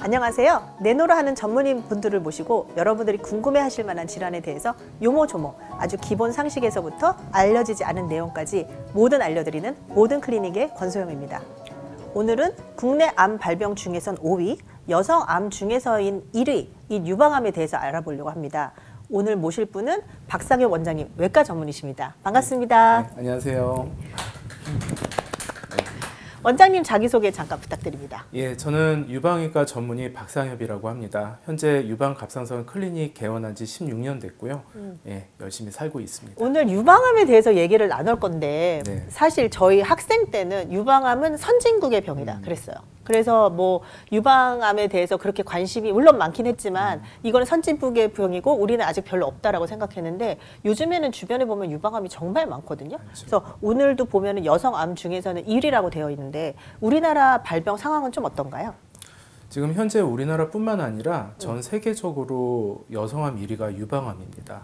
안녕하세요. 내노라 하는 전문인 분들을 모시고 여러분들이 궁금해하실 만한 질환에 대해서 요모조모 아주 기본 상식에서부터 알려지지 않은 내용까지 모든 알려드리는 모든 클리닉의 권소영입니다. 오늘은 국내 암 발병 중에선 5위, 여성 암 중에서인 1위, 이 유방암에 대해서 알아보려고 합니다. 오늘 모실 분은 박상엽 원장님, 외과 전문의십니다. 반갑습니다. 네, 안녕하세요. 원장님 자기소개 잠깐 부탁드립니다. 예, 저는 유방외과 전문의 박상엽이라고 합니다. 현재 유방갑상선 클리닉 개원한 지 16년 됐고요. 예, 열심히 살고 있습니다. 오늘 유방암에 대해서 얘기를 나눌 건데 네. 사실 저희 학생 때는 유방암은 선진국의 병이다 그랬어요. 그래서 뭐 유방암에 대해서 그렇게 관심이 물론 많긴 했지만 이거는 선진국의 병이고 우리는 아직 별로 없다라고 생각했는데 요즘에는 주변에 보면 유방암이 정말 많거든요. 그렇죠. 그래서 오늘도 보면은 여성암 중에서는 1위라고 되어 있는데 우리나라 발병 상황은 좀 어떤가요? 지금 현재 우리나라뿐만 아니라 전 세계적으로 여성암 1위가 유방암입니다.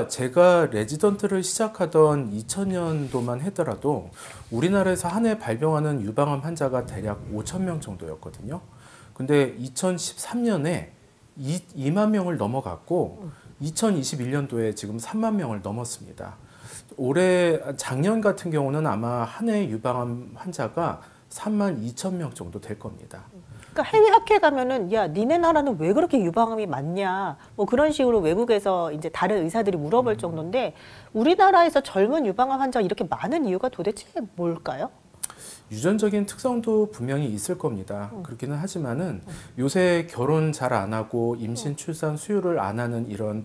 제가 레지던트를 시작하던 2000년도만 하더라도 우리나라에서 한 해 발병하는 유방암 환자가 대략 5,000명 정도였거든요. 근데 2013년에 2만 명을 넘어갔고 2021년도에 지금 3만 명을 넘었습니다. 작년 같은 경우는 아마 한 해 유방암 환자가 3만 2천 명 정도 될 겁니다. 그러니까 해외 학회 가면은 야 니네 나라는 왜 그렇게 유방암이 많냐 뭐 그런 식으로 외국에서 이제 다른 의사들이 물어볼 정도인데 우리나라에서 젊은 유방암 환자가 이렇게 많은 이유가 도대체 뭘까요? 유전적인 특성도 분명히 있을 겁니다. 그렇기는 하지만은 요새 결혼 잘 안 하고 임신, 출산, 수유를 안 하는 이런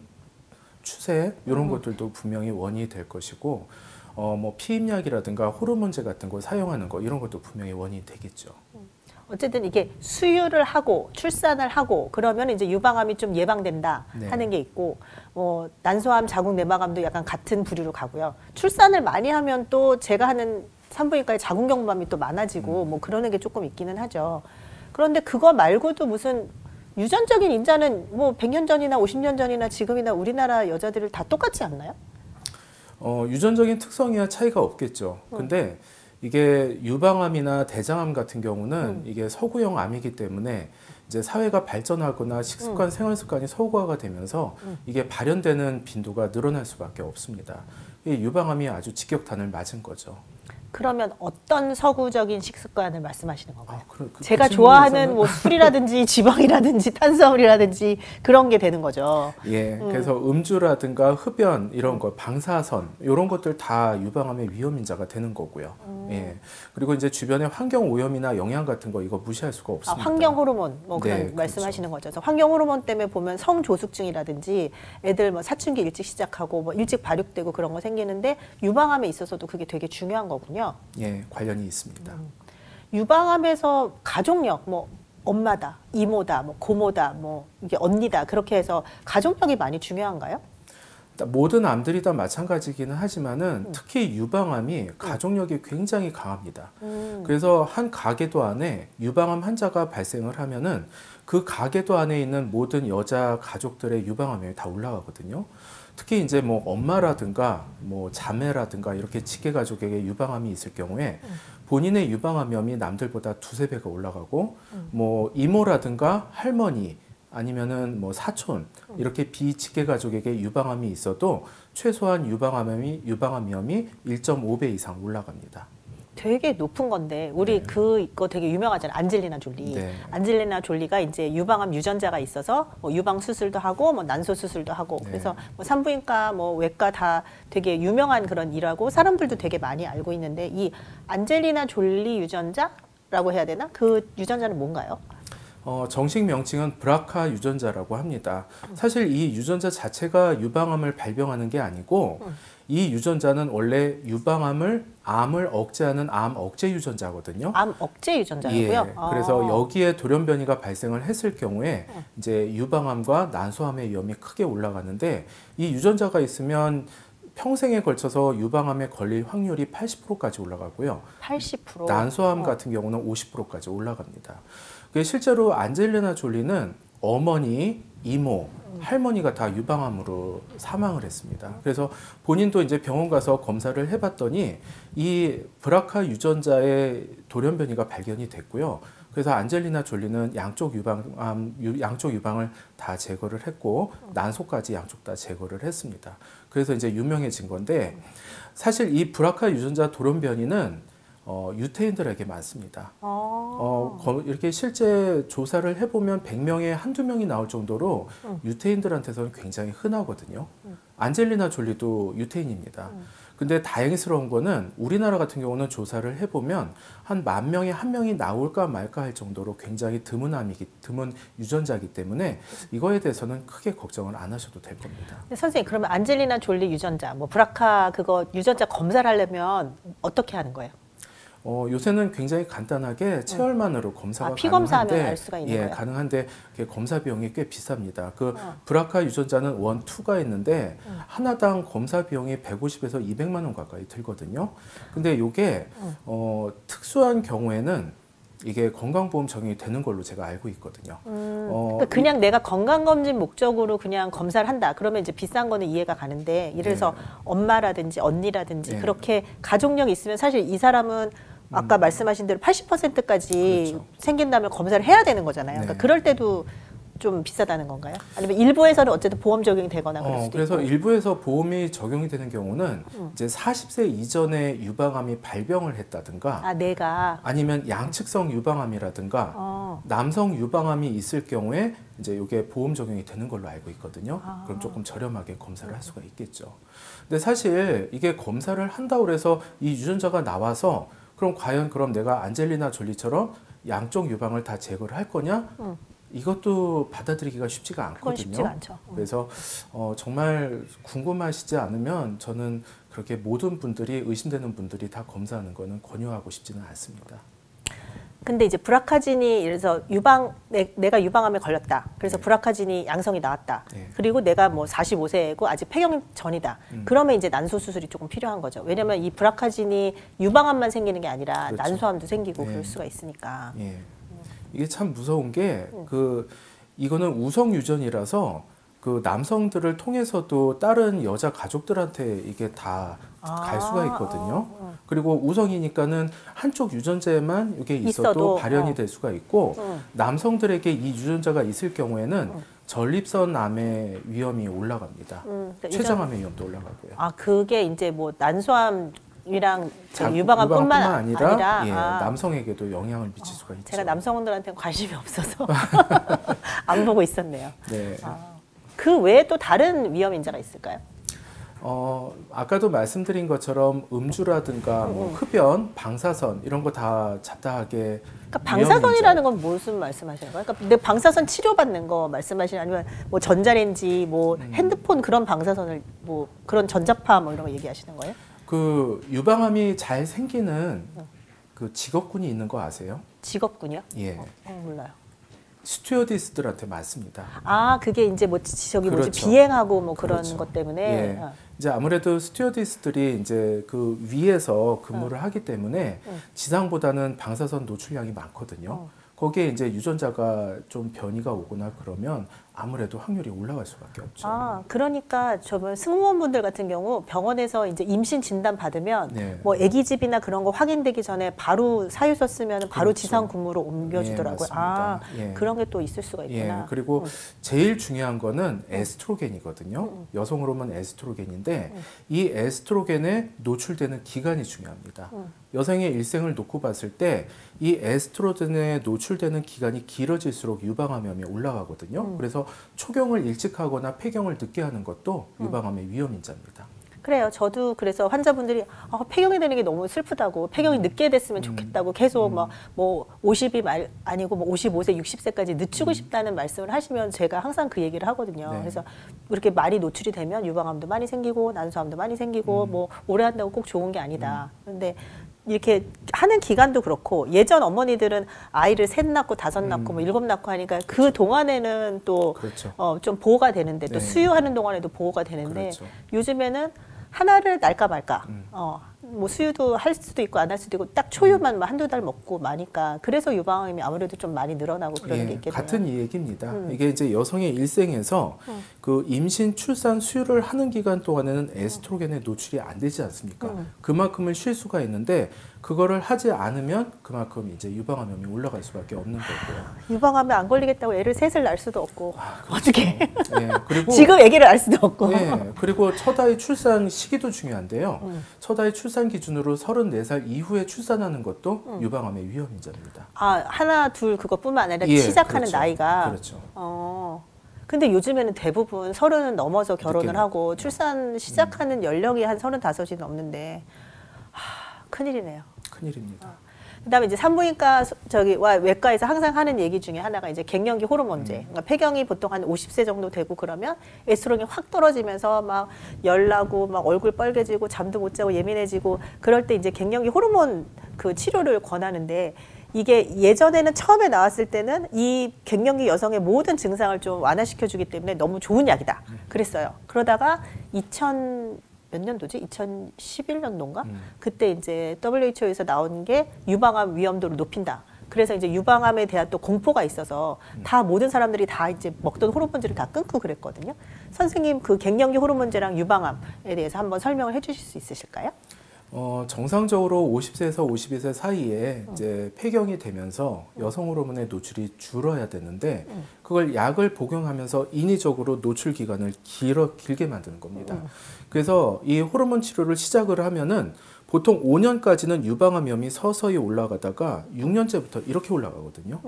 추세 이런 것들도 분명히 원인이 될 것이고 뭐 피임약이라든가 호르몬제 같은 거 사용하는 거 이런 것도 분명히 원인이 되겠죠. 어쨌든 이게 수유를 하고 출산을 하고 그러면 이제 유방암이 좀 예방된다 네. 하는 게 있고 뭐 난소암, 자궁내막암도 약간 같은 부류로 가고요. 출산을 많이 하면 또 제가 하는 산부인과의 자궁경부암이 또 많아지고 뭐 그러는 게 조금 있기는 하죠. 그런데 그거 말고도 무슨 유전적인 인자는 뭐 100년 전이나 50년 전이나 지금이나 우리나라 여자들을 다 똑같지 않나요? 유전적인 특성이야 차이가 없겠죠. 근데 이게 유방암이나 대장암 같은 경우는 이게 서구형 암이기 때문에 이제 사회가 발전하거나 식습관, 생활습관이 서구화가 되면서 이게 발현되는 빈도가 늘어날 수밖에 없습니다. 이 유방암이 아주 직격탄을 맞은 거죠. 그러면 어떤 서구적인 식습관을 말씀하시는 건가요? 제가 질문에서는 좋아하는 뭐 술이라든지 지방이라든지 탄수화물이라든지 그런 게 되는 거죠. 예, 그래서 음주라든가 흡연 이런 거, 방사선 이런 것들 다 유방암의 위험 인자가 되는 거고요. 예, 그리고 이제 주변의 환경 오염이나 영양 같은 거 이거 무시할 수가 없습니다. 환경 호르몬 뭐 그런 네, 말씀하시는 거죠. 그래서 환경 호르몬 때문에 보면 성조숙증이라든지 애들 뭐 사춘기 일찍 시작하고 뭐 일찍 발육되고 그런 거 생기는데 유방암에 있어서도 그게 되게 중요한 거군요. 예, 관련이 있습니다. 유방암에서 가족력, 뭐 엄마다, 이모다, 뭐 고모다, 뭐 이게 언니다 그렇게 해서 가족력이 많이 중요한가요? 모든 암들이 다 마찬가지기는 하지만은 특히 유방암이 가족력이 굉장히 강합니다. 그래서 한 가계도 안에 유방암 환자가 발생을 하면은 그 가계도 안에 있는 모든 여자 가족들의 유방암이 다 올라가거든요. 특히 이제 뭐 엄마라든가 뭐 자매라든가 이렇게 직계 가족에게 유방암이 있을 경우에 본인의 유방암염이 남들보다 두세 배가 올라가고 뭐 이모라든가 할머니 아니면은 뭐 사촌 이렇게 비직계 가족에게 유방암이 있어도 최소한 유방암염이 1.5배 이상 올라갑니다. 되게 높은 건데 우리 그거 되게 유명하잖아요. 안젤리나 졸리. 네. 안젤리나 졸리가 이제 유방암 유전자가 있어서 뭐 유방 수술도 하고 뭐 난소 수술도 하고 네. 그래서 뭐 산부인과 뭐 외과 다 되게 유명한 그런 일하고 사람들도 되게 많이 알고 있는데 이 안젤리나 졸리 유전자라고 해야 되나? 그 유전자는 뭔가요? 정식 명칭은 브라카 유전자라고 합니다. 사실 이 유전자 자체가 유방암을 발병하는 게 아니고 이 유전자는 원래 암을 억제하는 암 억제 유전자거든요. 암 억제 유전자고요. 예, 그래서 여기에 돌연변이가 발생을 했을 경우에 이제 유방암과 난소암의 위험이 크게 올라가는데 이 유전자가 있으면 평생에 걸쳐서 유방암에 걸릴 확률이 80%까지 올라가고요. 80%. 난소암 같은 경우는 50%까지 올라갑니다. 실제로 안젤리나 졸리는 어머니, 이모, 할머니가 다 유방암으로 사망을 했습니다. 그래서 본인도 이제 병원 가서 검사를 해봤더니 이 브라카 유전자의 돌연변이가 발견이 됐고요. 그래서 안젤리나 졸리는 양쪽 유방을 다 제거를 했고 난소까지 양쪽 다 제거를 했습니다. 그래서 이제 유명해진 건데 사실 이 브라카 유전자 돌연변이는 유태인들에게 많습니다. 이렇게 실제 조사를 해보면 100명에 한두 명이 나올 정도로 유태인들한테서는 굉장히 흔하거든요. 안젤리나 졸리도 유태인입니다. 근데 다행스러운 거는 우리나라 같은 경우는 조사를 해보면 한 10,000명에 1명이 나올까 말까 할 정도로 굉장히 드문 유전자이기 때문에 이거에 대해서는 크게 걱정을 안 하셔도 될 겁니다. 선생님, 그러면 안젤리나 졸리 유전자, 뭐 브라카 그거 유전자 검사를 하려면 어떻게 하는 거예요? 요새는 굉장히 간단하게 체열만으로 검사가 피 검사하면 가능한데, 알 수가 있는 거예요? 가능한데 검사 비용이 꽤 비쌉니다. 그 브라카 유전자는 1, 2가 있는데 하나당 검사 비용이 150에서 200만 원 가까이 들거든요. 근데 이게 특수한 경우에는 이게 건강보험 적용이 되는 걸로 제가 알고 있거든요. 그러니까 그냥 내가 건강검진 목적으로 그냥 검사를 한다. 그러면 이제 비싼 거는 이해가 가는데, 예를 들어서 엄마라든지 언니라든지 그렇게 가족력이 있으면 사실 이 사람은 아까 말씀하신 대로 80%까지 그렇죠. 생긴다면 검사를 해야 되는 거잖아요. 그러니까 그럴 때도 좀 비싸다는 건가요? 아니면 일부에서는 어쨌든 보험 적용이 되거나 그럴 수도 그래서 있고. 일부에서 보험이 적용이 되는 경우는 이제 40세 이전에 유방암이 발병을 했다든가 내가 아니면 양측성 유방암이라든가 남성 유방암이 있을 경우에 이제 이게 보험 적용이 되는 걸로 알고 있거든요. 그럼 조금 저렴하게 검사를 할 수가 있겠죠. 근데 사실 이게 검사를 한다고 해서 이 유전자가 나와서 그럼 내가 안젤리나 졸리처럼 양쪽 유방을 다 제거를 할 거냐? 이것도 받아들이기가 쉽지가 않거든요. 그건 쉽지가 않죠. 그래서 정말 궁금하시지 않으면 저는 그렇게 모든 분들이 의심되는 분들이 다 검사하는 거는 권유하고 싶지는 않습니다. 근데 이제 브라카진이 예를 들어서 내가 유방암에 걸렸다. 그래서 브라카진이 양성이 나왔다. 그리고 내가 뭐 45세고 아직 폐경 전이다. 그러면 이제 난소 수술이 조금 필요한 거죠. 왜냐면 이 브라카진이 유방암만 생기는 게 아니라 그렇죠. 난소암도 생기고 그럴 수가 있으니까. 이게 참 무서운 게 이거는 우성 유전이라서 그 남성들을 통해서도 다른 여자 가족들한테 이게 다 갈 수가 있거든요. 그리고 우성이니까는 한쪽 유전자에만 이게 있어도 발현이 될 수가 있고 남성들에게 이 유전자가 있을 경우에는 전립선암의 위험이 올라갑니다. 그러니까 췌장암의 위험도 올라가고요. 그게 이제 뭐 난소암이랑 유방암뿐만 아니라 남성에게도 영향을 미칠 수가 있죠. 제가 남성들한테는 관심이 없어서 안 보고 있었네요. 네. 그 외에 또 다른 위험 인자가 있을까요? 아까도 말씀드린 것처럼 음주라든가 뭐 흡연, 방사선 이런 거 다 잡다하게. 그러니까 방사선이라는 건 무슨 말씀하시는 거예요? 그러니까 내 방사선 치료받는 거 말씀하시는 아니면 뭐 전자레인지, 뭐 핸드폰 그런 방사선을 뭐 그런 전자파 뭐 이런 거 얘기하시는 거예요? 그 유방암이 잘 생기는 그 직업군이 있는 거 아세요? 직업군이요? 예. 몰라요. 스튜어디스들한테 많습니다. 그게 이제 뭐 저기 그렇죠. 뭐지 비행하고 뭐 그런 그렇죠. 것 때문에. 예. 이제 아무래도 스튜어디스들이 이제 그 위에서 근무를 하기 때문에 지상보다는 방사선 노출량이 많거든요. 거기에 이제 유전자가 좀 변이가 오거나 그러면 아무래도 확률이 올라갈 수밖에 없죠. 그러니까 저번 승무원분들 같은 경우 병원에서 이제 임신 진단 받으면 뭐 아기집이나 그런 거 확인되기 전에 바로 사유서 쓰면 바로 그렇죠. 지상 근무로 옮겨주더라고요. 그런 게 또 있을 수가 있구나. 그리고 제일 중요한 거는 에스트로겐이거든요. 여성 호르몬 에스트로겐인데 이 에스트로겐에 노출되는 기간이 중요합니다. 여성의 일생을 놓고 봤을 때 이 에스트로겐에 노출되는 기간이 길어질수록 유방암 위험이 올라가거든요. 그래서 초경을 일찍 하거나 폐경을 늦게 하는 것도 유방암의 위험 인자입니다. 그래요. 저도 그래서 환자분들이 폐경이 되는 게 너무 슬프다고, 폐경이 늦게 됐으면 좋겠다고 계속 뭐 50이 아니고 뭐 55세, 60세까지 늦추고 싶다는 말씀을 하시면 제가 항상 그 얘기를 하거든요. 그래서 이렇게 말이 노출이 되면 유방암도 많이 생기고 난소암도 많이 생기고 뭐 오래 한다고 꼭 좋은 게 아니다. 그런데 이렇게 하는 기간도 그렇고 예전 어머니들은 아이를 3 낳고 5 낳고 뭐 7 낳고 하니까 그 동안에는 또 좀 보호가 되는데 또 수유하는 동안에도 보호가 되는데 요즘에는 하나를 낳을까 말까 뭐 수유도 할 수도 있고 안 할 수도 있고 딱 초유만 뭐 한두 달 먹고 마니까 그래서 유방암이 아무래도 좀 많이 늘어나고 그러는 게 있겠네요. 같은 이 얘기입니다. 이게 이제 여성의 일생에서 그 임신, 출산, 수유를 하는 기간 동안에는 에스트로겐에 노출이 안 되지 않습니까? 그만큼을 쉴 수가 있는데 그거를 하지 않으면 그만큼 이제 유방암염이 올라갈 수밖에 없는 거고요. 유방암에 안 걸리겠다고 애를 셋을 낳을 수도 없고 그렇죠. 어떻게 그리고 지금 아기를 알 수도 없고 그리고 첫 아이 출산 시기도 중요한데요. 첫 아이 출산 기준으로 34살 이후에 출산하는 것도 유방암의 위험 인자입니다. 아 하나 둘 그것뿐만 아니라 예, 시작하는 그렇죠. 나이가 그렇죠. 근데 요즘에는 대부분 30은 넘어서 결혼을 늦게 하고 출산 시작하는 연령이 한 35이 넘는데 큰일이네요. 큰일입니다. 그다음에 이제 산부인과 저기와 외과에서 항상 하는 얘기 중에 하나가 이제 갱년기 호르몬제. 그러니까 폐경이 보통 한 50세 정도 되고 그러면 에스트로겐이 확 떨어지면서 막 열나고 막 얼굴 빨개지고 잠도 못 자고 예민해지고 그럴 때 이제 갱년기 호르몬 그 치료를 권하는데 이게 예전에는 처음에 나왔을 때는 이 갱년기 여성의 모든 증상을 좀 완화시켜 주기 때문에 너무 좋은 약이다. 그랬어요. 그러다가 몇 년도지? 2011년도인가? 그때 이제 WHO에서 나온 게 유방암 위험도를 높인다. 그래서 이제 유방암에 대한 또 공포가 있어서 다 모든 사람들이 다 이제 먹던 호르몬제를 다 끊고 그랬거든요. 선생님 그 갱년기 호르몬제랑 유방암에 대해서 한번 설명을 해주실 수 있으실까요? 정상적으로 50세에서 52세 사이에 이제 폐경이 되면서 여성 호르몬의 노출이 줄어야 되는데 그걸 약을 복용하면서 인위적으로 노출 기간을 길게 만드는 겁니다. 그래서 이 호르몬 치료를 시작을 하면은 보통 5년까지는 유방암염이 서서히 올라가다가 6년째부터 이렇게 올라가거든요.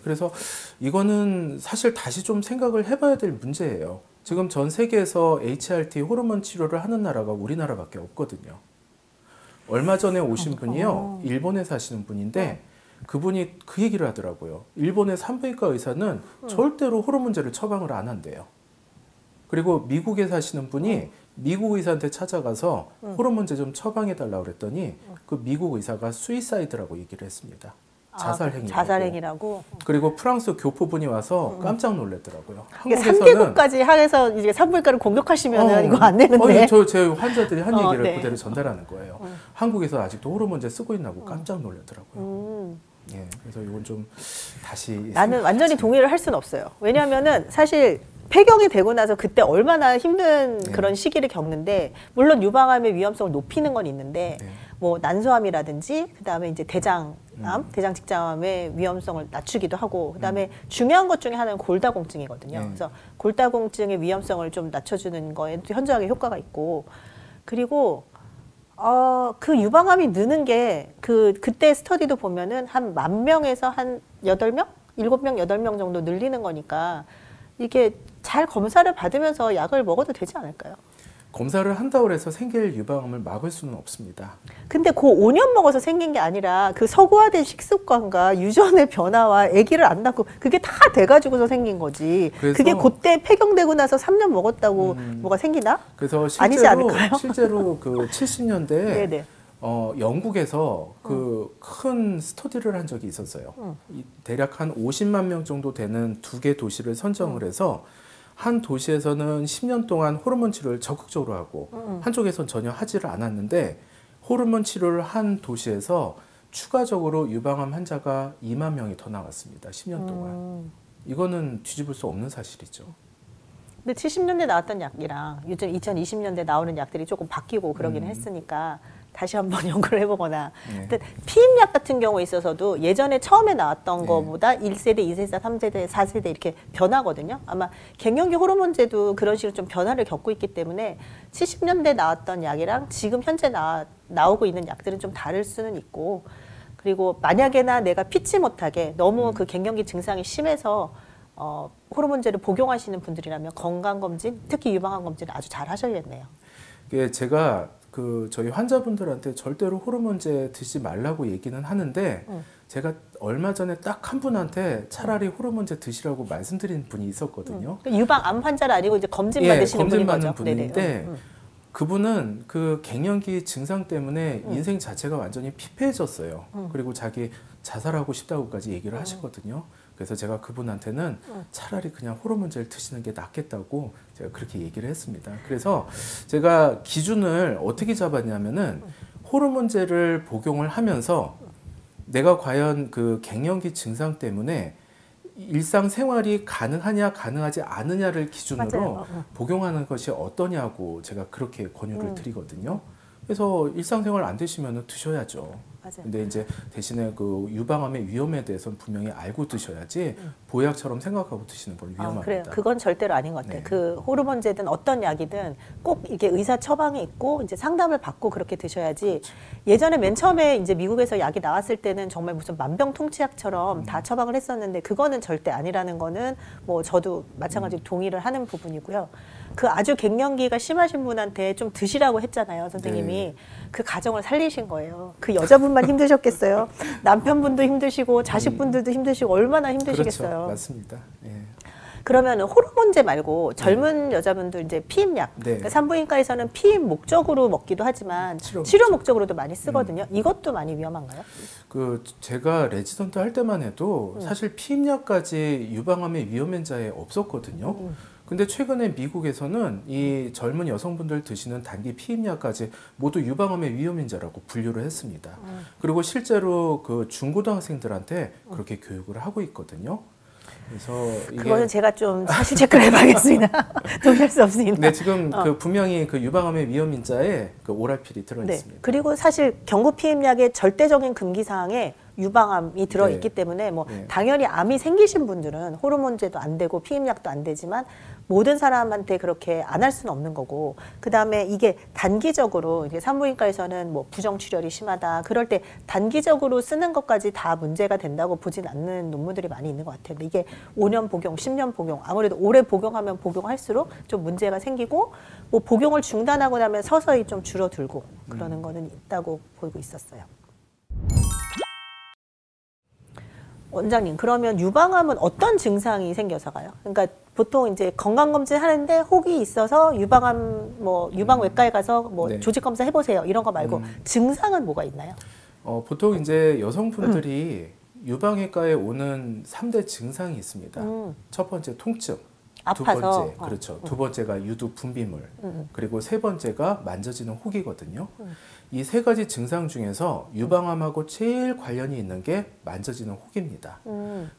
그래서 이거는 사실 다시 좀 생각을 해봐야 될 문제예요. 지금 전 세계에서 HRT 호르몬 치료를 하는 나라가 우리나라밖에 없거든요. 얼마 전에 오신 분이요, 일본에 사시는 분인데 그분이 그 얘기를 하더라고요. 일본의 산부인과 의사는 절대로 호르몬제를 처방을 안 한대요. 그리고 미국에 사시는 분이 미국 의사한테 찾아가서 호르몬제 좀 처방해 달라고 그랬더니 그 미국 의사가 수이사이드라고 얘기를 했습니다. 자살행위라고. 자살행위라고. 그리고 프랑스 교포분이 와서 깜짝 놀랐더라고요. 이게 3개국까지 해서 이제 산부인과를 공격하시면 이거 안 되는데. 제 환자들이 한 얘기를 네. 그대로 전달하는 거예요. 한국에서 아직도 호르몬제 쓰고 있나고 깜짝 놀랐더라고요. 그래서 이건 좀 다시 나는 완전히 동의를 할 수는 없어요. 왜냐하면은 사실 폐경이 되고 나서 그때 얼마나 힘든 그런 시기를 겪는데 물론 유방암의 위험성을 높이는 건 있는데 뭐 난소암이라든지 그다음에 이제 대장암, 대장직장암의 위험성을 낮추기도 하고 그다음에 중요한 것 중에 하나는 골다공증이거든요. 그래서 골다공증의 위험성을 좀 낮춰주는 거에 현저하게 효과가 있고 그리고 그 유방암이 느는 게 그때 스터디도 보면은 한 10,000명에서 한 8명? 7명, 8명 정도 늘리는 거니까 이게 잘 검사를 받으면서 약을 먹어도 되지 않을까요? 검사를 한다고 해서 생길 유방암을 막을 수는 없습니다. 근데 그 5년 먹어서 생긴 게 아니라 그 서구화된 식습관과 유전의 변화와 아기를 안 낳고 그게 다 돼가지고서 생긴 거지. 그게 그때 폐경되고 나서 3년 먹었다고 뭐가 생기나? 그래서 아니지 않을까요? 실제로 그 70년대에 영국에서 그 큰 스터디를 한 적이 있었어요. 대략 한 50만 명 정도 되는 2개 도시를 선정을 해서 한 도시에서는 10년 동안 호르몬 치료를 적극적으로 하고 한쪽에선 전혀 하지를 않았는데 호르몬 치료를 한 도시에서 추가적으로 유방암 환자가 2만 명이 더 나왔습니다. 10년 동안. 이거는 뒤집을 수 없는 사실이죠. 근데 70년대 나왔던 약이랑 요즘 2020년대 나오는 약들이 조금 바뀌고 그러긴 했으니까 다시 한번 연구를 해보거나. 근데 피임약 같은 경우에 있어서도 예전에 처음에 나왔던 거보다 1세대, 2세대, 3세대, 4세대 이렇게 변하거든요. 아마 갱년기 호르몬제도 그런 식으로 좀 변화를 겪고 있기 때문에 70년대 나왔던 약이랑 지금 현재 나오고 있는 약들은 좀 다를 수는 있고 그리고 만약에나 내가 피치 못하게 너무 그 갱년기 증상이 심해서 호르몬제를 복용하시는 분들이라면 건강검진, 특히 유방암 검진을 아주 잘 하셔야겠네요. 제가 저희 환자분들한테 절대로 호르몬제 드시지 말라고 얘기는 하는데 제가 얼마 전에 딱 한 분한테 차라리 호르몬제 드시라고 말씀드린 분이 있었거든요. 유방암 환자는 아니고 이제 검진 받으시는 분인 거죠. 분인데 그분은 그 갱년기 증상 때문에 인생 자체가 완전히 피폐해졌어요. 그리고 자기 자살하고 싶다고까지 얘기를 하시거든요. 그래서 제가 그분한테는 차라리 그냥 호르몬제를 드시는 게 낫겠다고 제가 그렇게 얘기를 했습니다. 그래서 제가 기준을 어떻게 잡았냐면은 호르몬제를 복용을 하면서 내가 과연 그 갱년기 증상 때문에 일상생활이 가능하냐 가능하지 않느냐를 기준으로 복용하는 것이 어떠냐고 제가 그렇게 권유를 드리거든요. 그래서 일상생활 안 되시면 드셔야죠. 맞아요. 근데 이제 대신에 그 유방암의 위험에 대해서는 분명히 알고 드셔야지 보약처럼 생각하고 드시는 건 위험합니다. 그래요. 그건 절대로 아닌 것 같아요. 네. 그 호르몬제든 어떤 약이든 꼭 이게 의사 처방이 있고 이제 상담을 받고 그렇게 드셔야지. 그렇죠. 예전에 맨 처음에 이제 미국에서 약이 나왔을 때는 정말 무슨 만병통치약처럼 다 처방을 했었는데 그거는 절대 아니라는 거는 뭐 저도 마찬가지로 동의를 하는 부분이고요. 그 아주 갱년기가 심하신 분한테 좀 드시라고 했잖아요, 선생님이. 네. 그 가정을 살리신 거예요. 그 여자분만 힘드셨겠어요. 남편분도 힘드시고 자식분들도 힘드시고 얼마나 힘드시겠어요. 그렇죠. 맞습니다. 예. 그러면 호르몬제 말고 젊은 여자분들 이제 피임약, 네. 그러니까 산부인과에서는 피임 목적으로 먹기도 하지만 치료 목적으로도 많이 쓰거든요. 이것도 많이 위험한가요? 그 제가 레지던트 할 때만 해도 사실 피임약까지 유방암의 위험인자에 없었거든요. 근데 최근에 미국에서는 이 젊은 여성분들 드시는 단기 피임약까지 모두 유방암의 위험인자라고 분류를 했습니다. 그리고 실제로 그 중고등학생들한테 그렇게 교육을 하고 있거든요. 그래서 이게 그거는 제가 좀 사실 체크를 해봐야겠습니다. 동의할 수 없습니다. 네, 지금 그 분명히 그 유방암의 위험인자에 그 오랄필이 들어 있습니다. 네. 그리고 사실 경구 피임약의 절대적인 금기 사항에 유방암이 들어 있기 때문에 뭐 당연히 암이 생기신 분들은 호르몬제도 안 되고 피임약도 안 되지만 모든 사람한테 그렇게 안 할 수는 없는 거고, 그 다음에 이게 단기적으로 이제 산부인과에서는 뭐 부정출혈이 심하다 그럴 때 단기적으로 쓰는 것까지 다 문제가 된다고 보진 않는 논문들이 많이 있는 것 같아요. 근데 이게 5년 복용, 10년 복용, 아무래도 오래 복용하면 복용할수록 좀 문제가 생기고 뭐 복용을 중단하고 나면 서서히 좀 줄어들고 그러는 거는 있다고 보고 있었어요. 원장님, 그러면 유방암은 어떤 증상이 생겨서 가요? 그러니까 보통 이제 건강검진 하는데 혹이 있어서 유방암 뭐 유방외과에 가서 뭐 네. 조직 검사 해보세요 이런 거 말고 증상은 뭐가 있나요? 보통 이제 여성분들이 유방외과에 오는 3대 증상이 있습니다. 첫 번째 통증, 아파서. 두 번째 그렇죠. 두 번째가 유두 분비물, 그리고 세 번째가 만져지는 혹이거든요. 이 세 가지 증상 중에서 유방암하고 제일 관련이 있는 게 만져지는 혹입니다.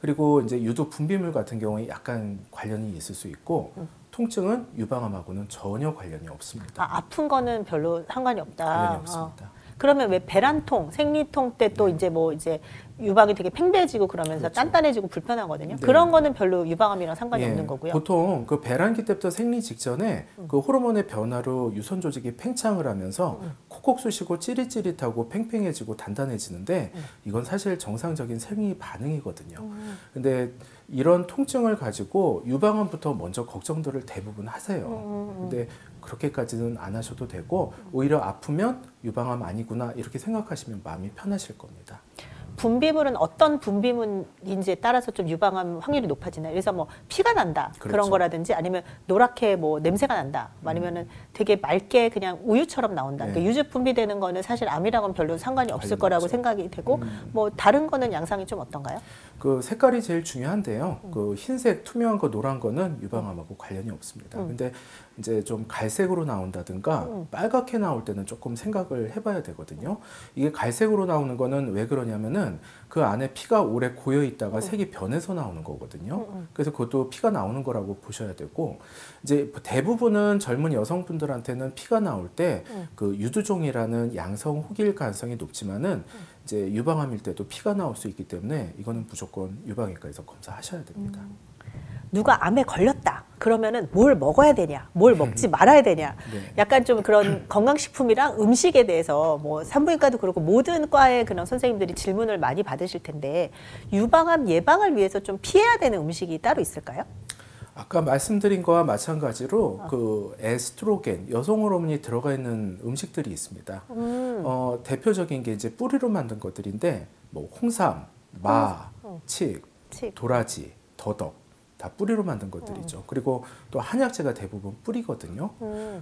그리고 이제 유두 분비물 같은 경우에 약간 관련이 있을 수 있고, 통증은 유방암하고는 전혀 관련이 없습니다. 아픈 거는 별로 상관이 없다. 관련이 없습니다. 그러면 왜 배란통, 생리통 때 또 이제 뭐 이제 유방이 되게 팽배해지고 그러면서 그렇죠. 단단해지고 불편하거든요. 네. 그런 거는 별로 유방암이랑 상관이 없는 거고요. 보통 그 배란기 때부터 생리 직전에 그 호르몬의 변화로 유선 조직이 팽창을 하면서 콕콕 쑤시고 찌릿찌릿하고 팽팽해지고 단단해지는데 이건 사실 정상적인 생리 반응이거든요. 근데 이런 통증을 가지고 유방암부터 먼저 걱정들을 대부분 하세요. 근데 그렇게까지는 안 하셔도 되고 오히려 아프면 유방암 아니구나 이렇게 생각하시면 마음이 편하실 겁니다. 분비물은 어떤 분비물인지에 따라서 좀 유방암 확률이 높아지나요? 그래서 뭐 피가 난다 그런 그렇죠. 거라든지 아니면 노랗게 뭐 냄새가 난다 아니면은 되게 맑게 그냥 우유처럼 나온다. 네. 그러니까 유즙 분비되는 거는 사실 암이랑은 별로 상관이 없을 관련 거라고 없죠. 생각이 되고 뭐 다른 거는 양상이 좀 어떤가요? 그 색깔이 제일 중요한데요. 그 흰색, 투명한 거, 노란 거는 유방암하고 관련이 없습니다. 근데 이제 좀 갈색으로 나온다든가 빨갛게 나올 때는 조금 생각을 해봐야 되거든요. 이게 갈색으로 나오는 거는 왜 그러냐면은 그 안에 피가 오래 고여 있다가 색이 변해서 나오는 거거든요. 그래서 그것도 피가 나오는 거라고 보셔야 되고, 이제 대부분은 젊은 여성분들한테는 피가 나올 때 그 유두종이라는 양성 혹일 가능성이 높지만은 이제 유방암일 때도 피가 나올 수 있기 때문에 이거는 무조건 유방외과에서 검사하셔야 됩니다. 누가 암에 걸렸다 그러면은 뭘 먹어야 되냐, 뭘 먹지 말아야 되냐, 네. 약간 좀 그런 건강식품이랑 음식에 대해서 뭐 산부인과도 그렇고 모든 과의 그런 선생님들이 질문을 많이 받으실 텐데 유방암 예방을 위해서 좀 피해야 되는 음식이 따로 있을까요? 아까 말씀드린 거와 마찬가지로 그 에스트로겐, 여성 호르몬이 들어가 있는 음식들이 있습니다. 대표적인 게 이제 뿌리로 만든 것들인데 뭐 홍삼, 마, 칡, 도라지, 더덕 다 뿌리로 만든 것들이죠. 그리고 또 한약재가 대부분 뿌리거든요.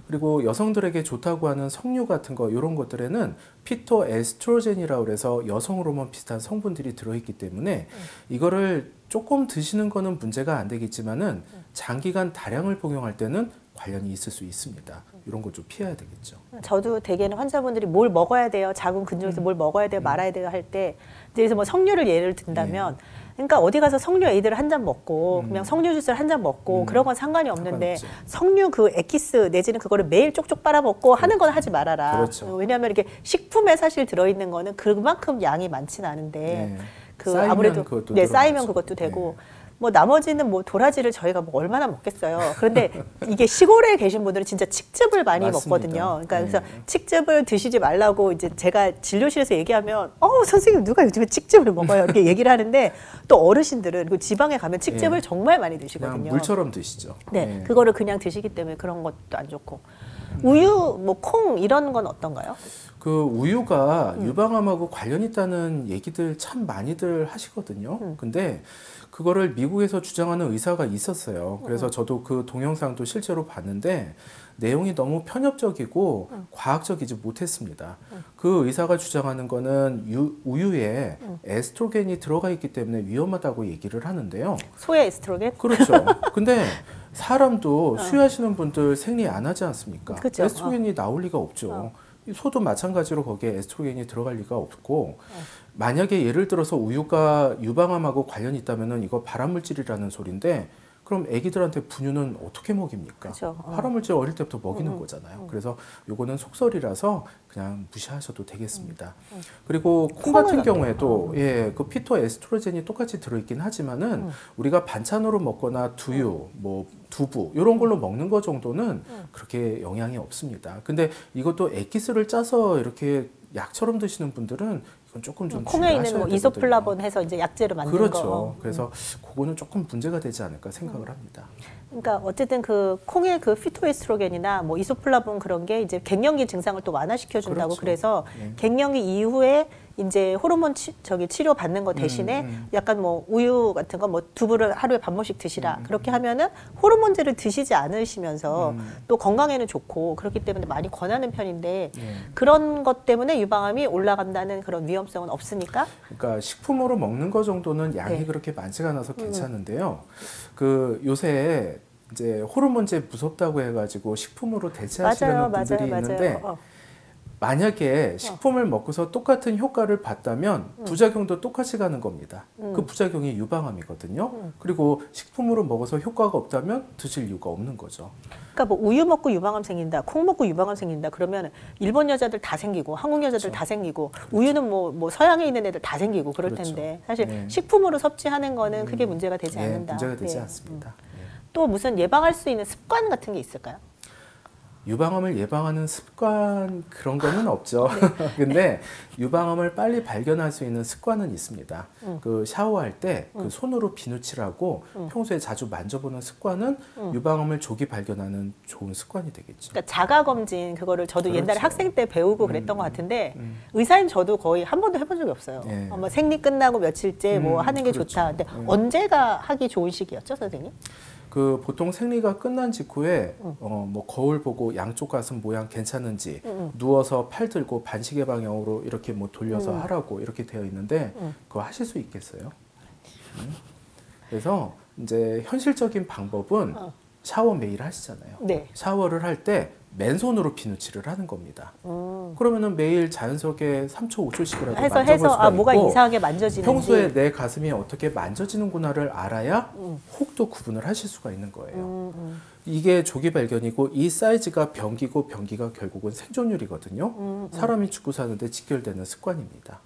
그리고 여성들에게 좋다고 하는 석류 같은 거 이런 것들에는 피토에스트로겐이라고 그래서 여성 호르몬 비슷한 성분들이 들어있기 때문에 이거를 조금 드시는 거는 문제가 안 되겠지만은 장기간 다량을 복용할 때는 관련이 있을 수 있습니다. 이런 거 좀 피해야 되겠죠. 저도 대개는 환자분들이 뭘 먹어야 돼요, 자궁 근종에서 뭘 먹어야 돼요, 말아야 돼요 할 때, 그래서 뭐 석류를 예를 든다면, 그러니까 어디 가서 석류 에이드를 한 잔 먹고 그냥 석류 주스를 한 잔 먹고 그런 건 상관이 없는데 상관없죠. 석류 그 엑기스 내지는 그거를 매일 쪽쪽 빨아 먹고 하는 건 하지 말아라. 그렇죠. 왜냐하면 이렇게 식품에 사실 들어있는 거는 그만큼 양이 많지는 않은데 그 쌓이면 아무래도 그것도 쌓이면 들어가죠. 그것도 되고. 뭐 나머지는 뭐 도라지를 저희가 뭐 얼마나 먹겠어요. 그런데 이게 시골에 계신 분들은 진짜 칡즙을 많이 맞습니다. 먹거든요. 그러니까 그래서 칡즙을 드시지 말라고 이제 제가 진료실에서 얘기하면 선생님 누가 요즘에 칡즙을 먹어요 이렇게 얘기를 하는데 또 어르신들은 그 지방에 가면 칡즙을 정말 많이 드시거든요. 그냥 물처럼 드시죠. 네, 그거를 그냥 드시기 때문에 그런 것도 안 좋고 우유, 뭐 콩 이런 건 어떤가요? 그 우유가 유방암하고 관련 있다는 얘기들 참 많이들 하시거든요. 근데 그거를 미국에서 주장하는 의사가 있었어요. 그래서 저도 그 동영상도 실제로 봤는데 내용이 너무 편협적이고 과학적이지 못했습니다. 그 의사가 주장하는 거는 우유에 에스트로겐이 들어가 있기 때문에 위험하다고 얘기를 하는데요. 소의 에스트로겐? 그렇죠. 근데 사람도 수유하시는 분들 생리 안 하지 않습니까? 그쵸. 에스트로겐이 나올 리가 없죠. 이 소도 마찬가지로 거기에 에스트로겐이 들어갈 리가 없고 만약에 예를 들어서 우유가 유방암하고 관련이 있다면은 이거 발암물질이라는 소린데 그럼 아기들한테 분유는 어떻게 먹입니까? 그쵸. 발암물질 어릴 때부터 먹이는 거잖아요. 그래서 요거는 속설이라서 그냥 무시하셔도 되겠습니다. 그리고 콩 같은 경우에도 그 피토에스트로겐이 똑같이 들어있긴 하지만은 우리가 반찬으로 먹거나 두유, 뭐 두부 이런 걸로 먹는 거 정도는 그렇게 영향이 없습니다. 근데 이것도 엑기스를 짜서 이렇게 약처럼 드시는 분들은 이건 조금 좀 콩에 있는 뭐 주의하셔야 이소플라본 해서 이제 약재로 만든 그렇죠. 거. 그래서 그거는 조금 문제가 되지 않을까 생각을 합니다. 그러니까 어쨌든 그 콩의 그 피토에스트로겐이나 뭐 이소플라본 그런 게 이제 갱년기 증상을 또 완화시켜 준다고 그렇죠. 그래서 갱년기 이후에 이제 호르몬 치료 받는 거 대신에 약간 뭐 우유 같은 거 뭐 두부를 하루에 반 번씩 드시라 그렇게 하면은 호르몬제를 드시지 않으시면서 또 건강에는 좋고 그렇기 때문에 많이 권하는 편인데 그런 것 때문에 유방암이 올라간다는 그런 위험성은 없으니까. 그러니까 식품으로 먹는 거 정도는 양이 네. 그렇게 많지가 않아서 괜찮은데요. 그 요새 이제 호르몬제 무섭다고 해가지고 식품으로 대체하시려는 분들이 있는데 만약에 식품을 먹고서 똑같은 효과를 봤다면 부작용도 똑같이 가는 겁니다. 그 부작용이 유방암이거든요. 그리고 식품으로 먹어서 효과가 없다면 드실 이유가 없는 거죠. 그러니까 뭐 우유 먹고 유방암 생긴다, 콩 먹고 유방암 생긴다 그러면 일본 여자들 다 생기고 한국 여자들 다 생기고 우유는 뭐 서양에 있는 애들 다 생기고 그럴 텐데 사실 식품으로 섭취하는 거는 크게 문제가 되지 않는다. 문제가 되지 않습니다. 또 무슨 예방할 수 있는 습관 같은 게 있을까요? 유방암을 예방하는 습관 그런 거는 없죠. 근데 유방암을 빨리 발견할 수 있는 습관은 있습니다. 그 샤워할 때 그 손으로 비누칠하고 평소에 자주 만져보는 습관은 유방암을 조기 발견하는 좋은 습관이 되겠죠. 그러니까 자가 검진 그거를 저도 옛날에 그렇죠. 학생 때 배우고 그랬던 것 같은데 의사인 저도 거의 한 번도 해본 적이 없어요. 네. 뭐 생리 끝나고 며칠째 뭐 하는 게 그렇죠. 좋다. 근데 언제가 하기 좋은 시기였죠, 선생님? 그 보통 생리가 끝난 직후에 뭐 거울 보고 양쪽 가슴 모양 괜찮은지 누워서 팔 들고 반시계 방향으로 이렇게 뭐 돌려서 하라고 이렇게 되어 있는데 그거 하실 수 있겠어요? 그래서 이제 현실적인 방법은 샤워 매일 하시잖아요. 네. 샤워를 할 때 맨손으로 비누칠을 하는 겁니다. 그러면은 매일 자연스럽게 3초, 5초씩이라도 만져볼 수가 뭐가 있고 이상하게 만져지는지 평소에 내 가슴이 어떻게 만져지는구나를 알아야 혹도 구분을 하실 수가 있는 거예요. 이게 조기 발견이고 이 사이즈가 병기고 병기가 결국은 생존율이거든요. 사람이 죽고 사는데 직결되는 습관입니다.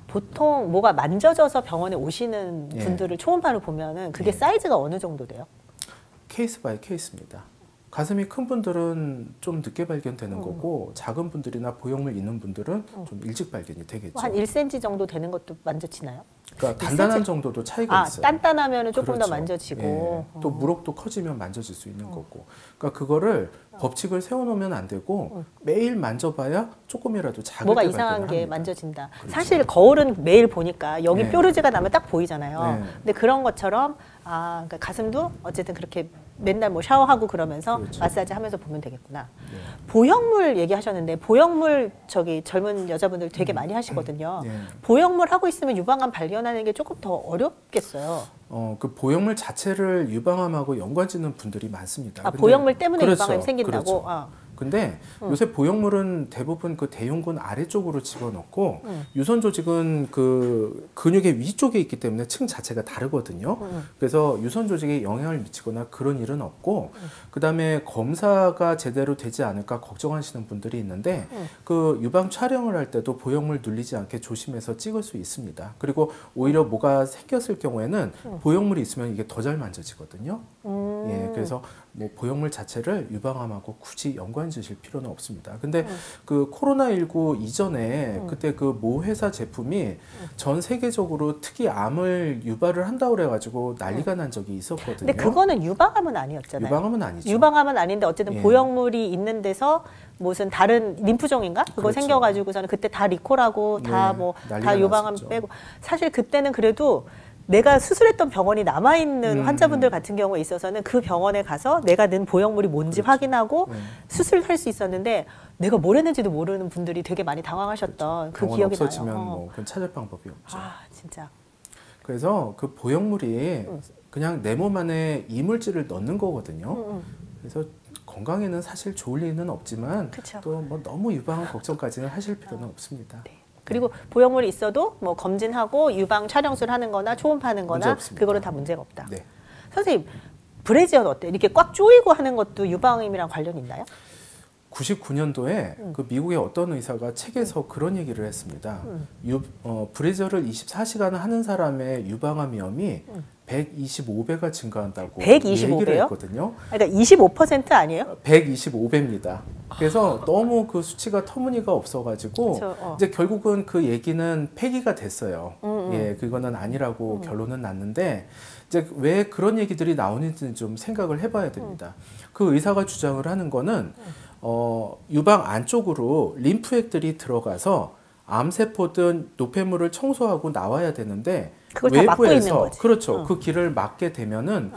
보통 뭐가 만져져서 병원에 오시는 분들을 초음파를 보면은 그게 사이즈가 어느 정도 돼요? 케이스 바이 케이스입니다. 가슴이 큰 분들은 좀 늦게 발견되는 거고 작은 분들이나 보형물 있는 분들은 좀 일찍 발견이 되겠죠. 한 1cm 정도 되는 것도 만져지나요? 그러니까 단단한 정도도 차이가 있어요. 단단하면 조금 그렇죠. 더 만져지고 또 무럭도 커지면 만져질 수 있는 거고. 그러니까 그거를 법칙을 세워놓으면 안 되고 매일 만져봐야 조금이라도 작을 뭐가 때 이상한 발견을 게 합니다. 만져진다. 그렇죠. 사실 거울은 매일 보니까 여기 네. 뾰루지가 나면 딱 보이잖아요. 네. 근데 그런 것처럼 그러니까 가슴도 어쨌든 그렇게 맨날 뭐 샤워하고 그러면서 그렇죠. 마사지 하면서 보면 되겠구나. 네. 보형물 얘기하셨는데 보형물 저기 젊은 여자분들 되게 많이 하시거든요. 네. 보형물 하고 있으면 유방암 발견하는 게 조금 더 어렵겠어요. 그 보형물 자체를 유방암하고 연관짓는 분들이 많습니다. 아, 근데 보형물 때문에 그렇죠. 유방암이 생긴다고? 그렇죠. 아. 근데 요새 보형물은 대부분 그 대흉근 아래쪽으로 집어넣고 유선 조직은 그 근육의 위쪽에 있기 때문에 층 자체가 다르거든요. 그래서 유선 조직에 영향을 미치거나 그런 일은 없고 그다음에 검사가 제대로 되지 않을까 걱정하시는 분들이 있는데 그 유방 촬영을 할 때도 보형물 눌리지 않게 조심해서 찍을 수 있습니다. 그리고 오히려 뭐가 생겼을 경우에는 보형물이 있으면 이게 더 잘 만져지거든요. 예, 그래서 뭐 보형물 자체를 유방암하고 굳이 연관지실 필요는 없습니다. 근데 그 코로나19 이전에 그때 그 모 회사 제품이 전 세계적으로 특히 암을 유발을 한다고 그래가지고 난리가 난 적이 있었거든요. 근데 그거는 유방암은 아니었잖아요. 유방암은 아니죠. 유방암은 아닌데 어쨌든 예. 보형물이 있는 데서 무슨 다른 림프종인가? 그거 그렇죠. 생겨가지고서는 그때 다 리콜하고 다 네, 뭐 난리가 다 유방암 났었죠. 빼고 사실 그때는 그래도 내가 수술했던 병원이 남아있는 환자분들 같은 경우에 있어서는 그 병원에 가서 내가 넣은 보형물이 뭔지 그렇죠. 확인하고 네. 수술할 수 있었는데 내가 뭘 했는지도 모르는 분들이 되게 많이 당황하셨던 그 병원 기억이 없어지면 나요. 뭐 그건 찾을 방법이 없죠. 아 진짜. 그래서 그 보형물이 그냥 내 몸 안에 이물질을 넣는 거거든요. 그래서 건강에는 사실 좋을 리는 없지만 그쵸. 또 뭐 너무 유방암 걱정까지는 하실 필요는 없습니다. 네. 그리고 보형물이 있어도 뭐 검진하고 유방 촬영술 하는 거나 초음파하는 문제 거나 없습니다. 그거는 다 문제가 없다. 네. 선생님, 브래지어는 어때요? 이렇게 꽉 조이고 하는 것도 유방암이랑 관련이 있나요? 99년도에 그 미국의 어떤 의사가 책에서 그런 얘기를 했습니다. 브래지어를 24시간 하는 사람의 유방암 위험이 125배가 증가한다고 125 얘기를 배요? 했거든요. 그러니까 25% 아니에요? 125배입니다. 그래서 너무 그 수치가 터무니가 없어가지고 그쵸, 이제 결국은 그 얘기는 폐기가 됐어요. 예, 그거는 아니라고 결론은 났는데 이제 왜 그런 얘기들이 나오는지 좀 생각을 해봐야 됩니다. 그 의사가 주장을 하는 거는 유방 안쪽으로 림프액들이 들어가서 암세포든 노폐물을 청소하고 나와야 되는데 그걸 다 막고 있는 거지. 그렇죠. 그 길을 막게 되면은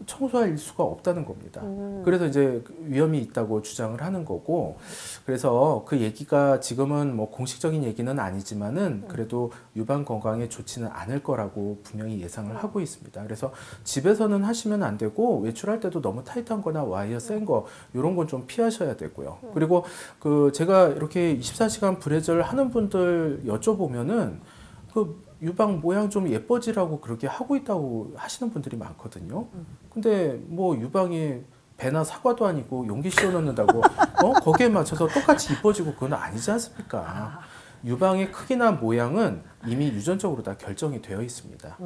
청소할 수가 없다는 겁니다. 그래서 이제 위험이 있다고 주장을 하는 거고, 그래서 그 얘기가 지금은 뭐 공식적인 얘기는 아니지만은 그래도 유방 건강에 좋지는 않을 거라고 분명히 예상을 하고 있습니다. 그래서 집에서는 하시면 안 되고 외출할 때도 너무 타이트한거나 와이어 센 거 이런 건 좀 피하셔야 되고요. 그리고 그 제가 이렇게 24시간 브래저를 하는 분들 여쭤보면은 그 유방 모양 좀 예뻐지라고 그렇게 하고 있다고 하시는 분들이 많거든요. 근데 뭐 유방이 배나 사과도 아니고 용기 씌워 넣는다고 거기에 맞춰서 똑같이 이뻐지고 그건 아니지 않습니까? 유방의 크기나 모양은 이미 유전적으로 다 결정이 되어 있습니다.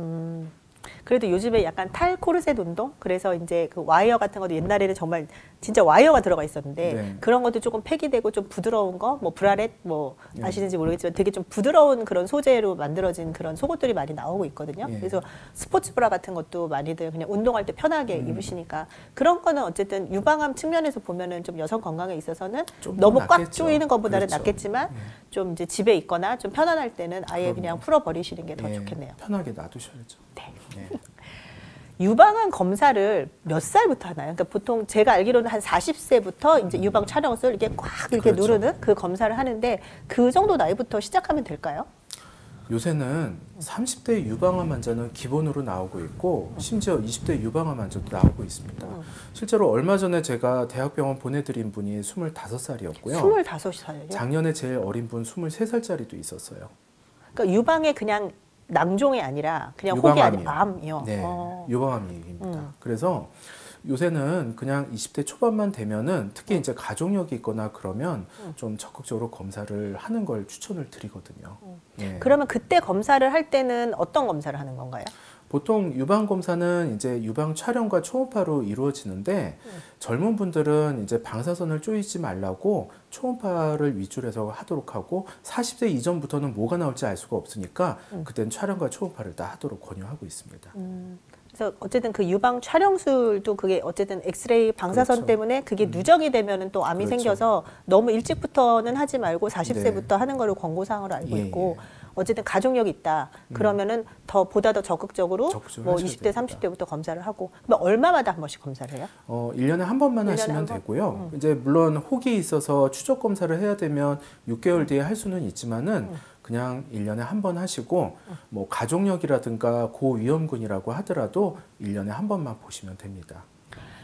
그래도 요즘에 약간 탈코르셋 운동? 그래서 이제 그 와이어 같은 것도 옛날에는 정말 진짜 와이어가 들어가 있었는데 네. 그런 것도 조금 폐기되고 좀 부드러운 거, 뭐 브라렛 뭐 아시는지 모르겠지만 되게 좀 부드러운 그런 소재로 만들어진 그런 속옷들이 많이 나오고 있거든요. 예. 그래서 스포츠 브라 같은 것도 많이들 그냥 운동할 때 편하게 입으시니까 그런 거는 어쨌든 유방암 측면에서 보면은 좀 여성 건강에 있어서는 좀더 너무 꽉 낫겠죠. 조이는 것보다는 그렇죠. 낫겠지만 좀 이제 집에 있거나 좀 편안할 때는 아예 그럼요. 그냥 풀어버리시는 게 더 예, 좋겠네요. 편하게 놔두셔야죠. 네. 네. 유방암 검사를 몇 살부터 하나요? 그러니까 보통 제가 알기로는 한 40세부터 이제 유방 촬영술 이렇게 꽉 이렇게 그렇죠. 누르는 그 검사를 하는데 그 정도 나이부터 시작하면 될까요? 요새는 30대 유방암 환자는 기본으로 나오고 있고 심지어 20대 유방암 환자도 나오고 있습니다. 실제로 얼마 전에 제가 대학병원 보내드린 분이 25살이었고요. 25살이요? 작년에 제일 어린 분 23살짜리도 있었어요. 그러니까 유방에 그냥 낭종이 아니라 그냥 혹이 유방암이요. 아니라 암이요. 네, 유방암 얘기입니다. 그래서 요새는 그냥 20대 초반만 되면은 특히 이제 가족력이 있거나 그러면 좀 적극적으로 검사를 하는 걸 추천을 드리거든요. 네. 그러면 그때 검사를 할 때는 어떤 검사를 하는 건가요? 보통 유방 검사는 이제 유방 촬영과 초음파로 이루어지는데 젊은 분들은 이제 방사선을 쪼이지 말라고 초음파를 위주로 해서 하도록 하고 40대 이전부터는 뭐가 나올지 알 수가 없으니까 그때는 촬영과 초음파를 다 하도록 권유하고 있습니다. 그래서 어쨌든 그 유방 촬영술도 그게 어쨌든 엑스레이 방사선 그렇죠. 때문에 그게 누적이 되면은 또 암이 그렇죠. 생겨서 너무 일찍부터는 하지 말고 40세부터 네. 하는 거를 권고사항으로 알고 예, 있고 예. 어쨌든 가족력이 있다. 그러면은 보다 더 적극적으로 적극적으로 뭐 하셔야 20대, 됩니다. 30대부터 검사를 하고. 그럼 얼마마다 한 번씩 검사를 해요? 1년에 한 번만 1년에 하시면 한 번? 되고요. 이제 물론 혹이 있어서 추적 검사를 해야 되면 6개월 뒤에 할 수는 있지만은 그냥 1년에 한 번 하시고 뭐 가족력이라든가 고위험군이라고 하더라도 1년에 한 번만 보시면 됩니다.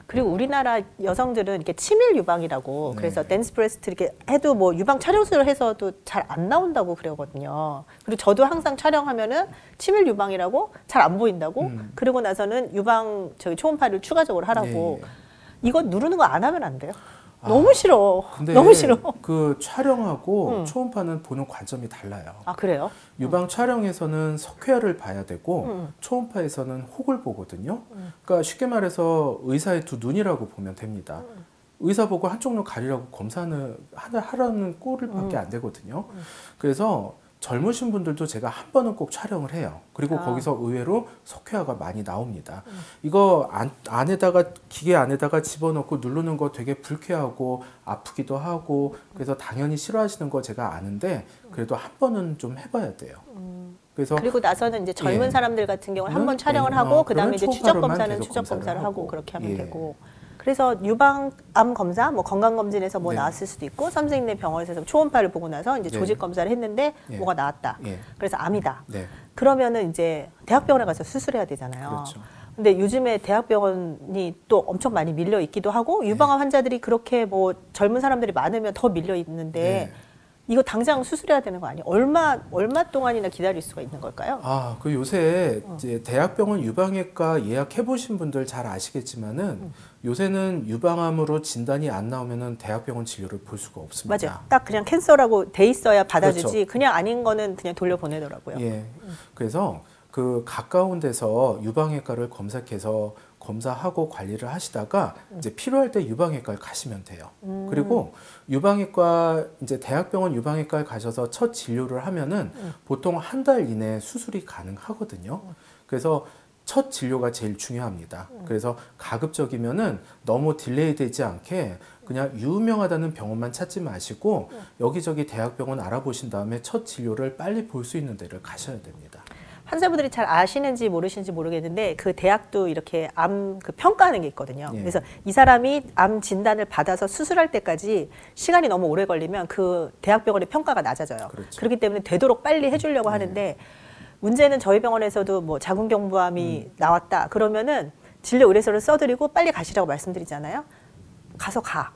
그리고 우리나라 여성들은 이렇게 치밀 유방이라고 네. 그래서 댄스 브레스트 이렇게 해도 뭐 유방 촬영술을 해서도 잘 안 나온다고 그러거든요. 그리고 저도 항상 촬영하면은 치밀 유방이라고 잘 안 보인다고 그러고 나서는 유방 초음파를 추가적으로 하라고 예. 이거 누르는 거 안 하면 안 돼요? 너무 싫어. 근데 너무 싫어. 그 촬영하고 초음파는 보는 관점이 달라요. 아 그래요? 유방 촬영에서는 석회화를 봐야 되고 초음파에서는 혹을 보거든요. 그러니까 쉽게 말해서 의사의 두 눈이라고 보면 됩니다. 의사 보고 한쪽 눈 가리라고 검사는 하라는 꼴밖에 안 되거든요. 그래서 젊으신 분들도 제가 한 번은 꼭 촬영을 해요. 그리고 거기서 의외로 석회화가 많이 나옵니다. 이거 안에다가 기계 안에다가 집어넣고 누르는 거 되게 불쾌하고 아프기도 하고 그래서 당연히 싫어하시는 거 제가 아는데 그래도 한 번은 좀 해봐야 돼요. 그래서 그리고 나서는 이제 젊은 예. 사람들 같은 경우는 한 번 예. 촬영을 하고 그다음에 그러면 이제 추적 초음파로만 검사는 계속 추적 검사를 검사를 하고 하고. 그렇게 하면 예. 되고. 그래서 유방암 검사, 뭐 건강검진에서 뭐 네. 나왔을 수도 있고 선생님네 병원에서 초음파를 보고 나서 이제 네. 조직 검사를 했는데 예. 뭐가 나왔다. 예. 그래서 암이다. 네. 그러면은 이제 대학병원에 가서 수술해야 되잖아요. 그렇죠. 근데 요즘에 대학병원이 또 엄청 많이 밀려 있기도 하고 유방암 환자들이 그렇게 뭐 젊은 사람들이 많으면 더 밀려 있는데 네. 이거 당장 수술해야 되는 거 아니에요? 얼마 동안이나 기다릴 수가 있는 걸까요? 그 요새 이제 대학병원 유방외과 예약해 보신 분들 잘 아시겠지만은 요새는 유방암으로 진단이 안 나오면은 대학병원 진료를 볼 수가 없습니다. 맞아요. 딱 그냥 캔서라고 돼 있어야 받아주지 그렇죠. 그냥 아닌 거는 그냥 돌려보내더라고요. 예. 그래서 그 가까운 데서 유방외과를 검색해서 검사하고 관리를 하시다가 이제 필요할 때 유방외과를 가시면 돼요. 그리고 유방외과 이제 대학병원 유방외과에 가셔서 첫 진료를 하면은 보통 한 달 이내 수술이 가능하거든요. 그래서 첫 진료가 제일 중요합니다. 그래서 가급적이면은 너무 딜레이 되지 않게 그냥 유명하다는 병원만 찾지 마시고 여기저기 대학병원 알아보신 다음에 첫 진료를 빨리 볼 수 있는 데를 가셔야 됩니다. 환자분들이 잘 아시는지 모르시는지 모르겠는데 그 대학도 이렇게 암 그 평가하는 게 있거든요. 예. 그래서 이 사람이 암 진단을 받아서 수술할 때까지 시간이 너무 오래 걸리면 그 대학병원의 평가가 낮아져요. 그렇죠. 그렇기 때문에 되도록 빨리 해주려고 하는데 문제는 저희 병원에서도 뭐 자궁경부암이 나왔다 그러면은 진료 의뢰서를 써드리고 빨리 가시라고 말씀드리잖아요. 가서 가.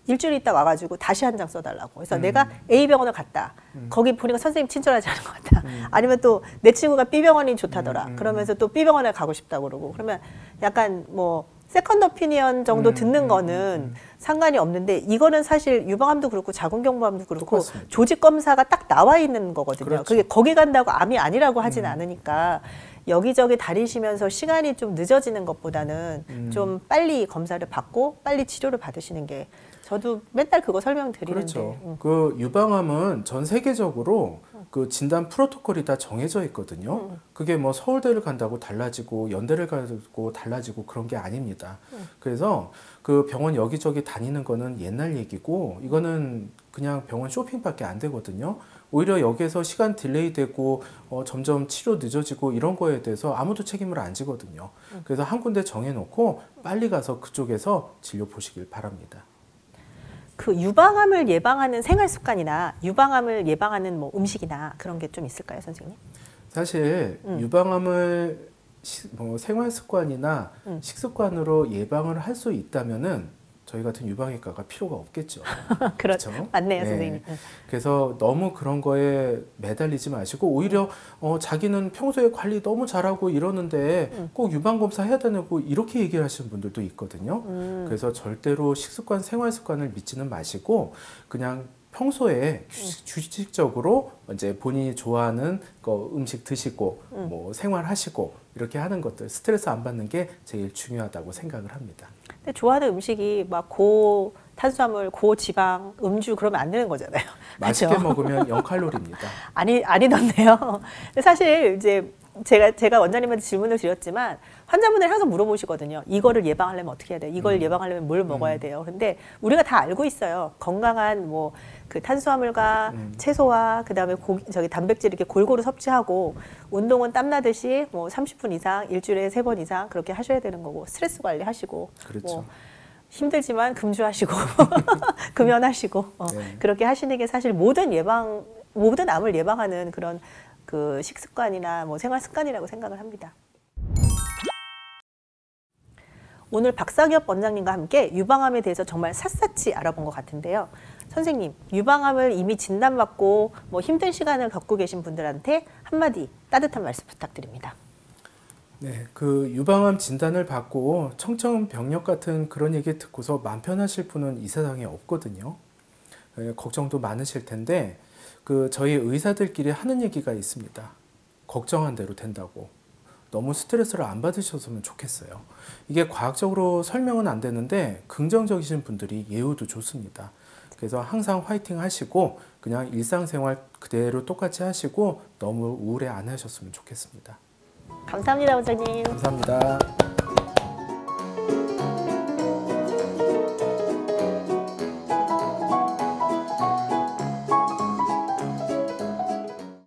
일주일 있다 와가지고 다시 한 장 써달라고. 그래서 내가 A병원을 갔다. 거기 보니까 선생님 친절하지 않은 것 같다. 아니면 또 내 친구가 B병원이 좋다더라. 그러면서 또 B병원에 가고 싶다 그러고. 그러면 약간 뭐 세컨드 오피니언 정도 듣는 거는 상관이 없는데 이거는 사실 유방암도 그렇고 자궁경부암도 그렇고 똑같습니다. 조직 검사가 딱 나와 있는 거거든요. 그렇죠. 그게 거기 간다고 암이 아니라고 하진 않으니까 여기저기 다니시면서 시간이 좀 늦어지는 것보다는 좀 빨리 검사를 받고 빨리 치료를 받으시는 게 저도 맨날 그거 설명드리는데. 그렇죠. 그 유방암은 전 세계적으로 그 진단 프로토콜이 다 정해져 있거든요. 그게 뭐 서울대를 간다고 달라지고 연대를 가고 달라지고 그런 게 아닙니다. 그래서 그 병원 여기저기 다니는 거는 옛날 얘기고 이거는 그냥 병원 쇼핑밖에 안 되거든요. 오히려 여기에서 시간 딜레이 되고 점점 치료 늦어지고 이런 거에 대해서 아무도 책임을 안 지거든요. 그래서 한 군데 정해놓고 빨리 가서 그쪽에서 진료 보시길 바랍니다. 그 유방암을 예방하는 생활 습관이나 유방암을 예방하는 뭐 음식이나 그런 게 좀 있을까요, 선생님? 사실 유방암을 뭐 생활 습관이나 식습관으로 예방을 할 수 있다면은 저희 같은 유방외과가 필요가 없겠죠. 그렇죠. 맞네요, 네. 선생님. 그래서 너무 그런 거에 매달리지 마시고 오히려 자기는 평소에 관리 너무 잘하고 이러는데 꼭 유방검사 해야 되고 이렇게 얘기를 하시는 분들도 있거든요. 그래서 절대로 식습관, 생활 습관을 믿지는 마시고 그냥 평소에 규칙적으로 이제 본인이 좋아하는 거 음식 드시고 뭐 생활하시고 이렇게 하는 것들 스트레스 안 받는 게 제일 중요하다고 생각을 합니다. 근데 좋아하는 음식이 막 고탄수화물, 고지방, 음주 그러면 안 되는 거잖아요. 맛있게 그렇죠? 먹으면 0칼로리입니다. 아니던데요. 근데 사실 이제 제가 원장님한테 질문을 드렸지만 환자분들이 항상 물어보시거든요. 이거를 예방하려면 어떻게 해야 돼? 이걸 예방하려면 뭘 먹어야 돼요? 근데 우리가 다 알고 있어요. 건강한 뭐 그 탄수화물과 채소와 그다음에 저기 단백질 이렇게 골고루 섭취하고 운동은 땀나듯이 뭐 30분 이상 일주일에 3번 이상 그렇게 하셔야 되는 거고 스트레스 관리하시고 그렇죠. 뭐 힘들지만 금주하시고 금연하시고 네. 그렇게 하시는 게 사실 모든 암을 예방하는 그런 그 식습관이나 뭐 생활 습관이라고 생각을 합니다. 오늘 박상엽 원장님과 함께 유방암에 대해서 정말 샅샅이 알아본 것 같은데요. 선생님, 유방암을 이미 진단받고 뭐 힘든 시간을 겪고 계신 분들한테 한마디 따뜻한 말씀 부탁드립니다. 네, 그 유방암 진단을 받고 청천벽력 같은 그런 얘기 듣고서 마음 편하실 분은 이 세상에 없거든요. 걱정도 많으실 텐데 그 저희 의사들끼리 하는 얘기가 있습니다. 걱정한 대로 된다고. 너무 스트레스를 안 받으셨으면 좋겠어요. 이게 과학적으로 설명은 안 되는데 긍정적이신 분들이 예후도 좋습니다. 그래서 항상 화이팅 하시고 그냥 일상생활 그대로 똑같이 하시고 너무 우울해 안 하셨으면 좋겠습니다. 감사합니다, 원장님. 감사합니다.